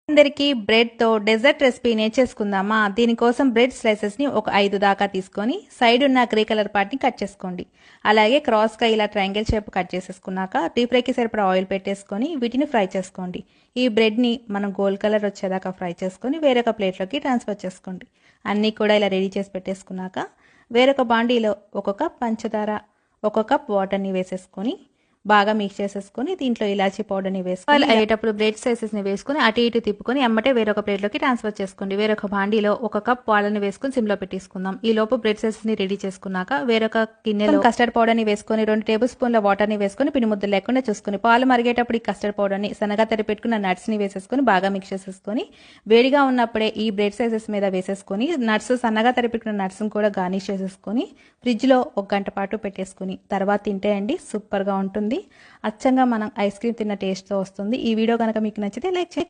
అందరికీ బ్రెడ్తో dessert recipe నేర్చేసుకుందామా? దీనికోసం bread స్లైసెస్ని ఒక 5 దాకా తీసుకొని సైడ్ ఉన్న గ్రే కలర్ పార్ట్ని కట్ చేసుకోండి. అలాగే క్రాస్గా ఇలా ట్రయాంగిల్ షేప్ కట్ చేసేసుకున్నాక డీప్ ఫ్రైకి సరిపడా ఆయిల్ పెట్టేసుకొని వీటిని ఫ్రై చేసుకోండి. ఈ బ్రెడ్ని మనం గోల్డ్ కలర్ వచ్చేదాకా ఫ్రై చేసుకొని వేరొక ప్లేట్లోకి ట్రాన్స్ఫర్ చేసుకోండి. అన్నీ కూడా ఇలా రెడీ చేసి పెట్టేసుకున్నాక వేరొక బాండీలో 1 కప్ పంచదార, 1 కప్ వాటర్ని వేసేసుకొని బాగా మిక్స్ చేసేసుకొని దీంట్లో ఇలాచీ పౌడర్ని వేసుకొని అయ్యేటప్పుడు బ్రెడ్ స్లైసెస్ని వేసుకొని అటు ఇటు తిప్పుకొని ఎమ్మటే వేరొక ప్లేట్లోకి ట్రాన్స్ఫర్ చేసుకోండి. వేరొక బాండీలో 1 కప్ పాలని వేసుకొని సిమ్లో పెట్టేసుకుందాం. ఈ లోపు బ్రెడ్ స్లైసెస్ని రెడీ చేసుకున్నాక వేరొక గిన్నెలో కస్టర్డ్ పౌడర్ని వేసుకొని 2 టేబుల్ స్పూన్ల వాటర్ని వేసుకొని పిండి ముద్ద లేకుండా చూసుకొని పాలు మరిగేటప్పుడు ఈ కస్టర్డ్ పౌడర్ని సన్నగా తరిపెట్టుకున్న నట్స్ని వేసేసుకొని బాగా మిక్స్ చేసేసుకొని వేడిగా ఉన్నప్పుడే ఈ బ్రెడ్ స్లైసెస్ మీద వేసేసుకొని నట్స్ సన్నగా తరిపెట్టుకున్న నట్స్ని కూడా గార్నిష్ చేసేసుకొని ఫ్రిడ్జ్లో 1 గంట పాటు పెట్టేసుకొని తర్వాత తింటే అండి సూపర్గా ఉంటుంది. అచ్చంగా మనం ఐస్ క్రీమ్ తిన్న టేస్ట్తో వస్తుంది. ఈ వీడియో కనుక మీకు నచ్చితే లైక్ చేయండి.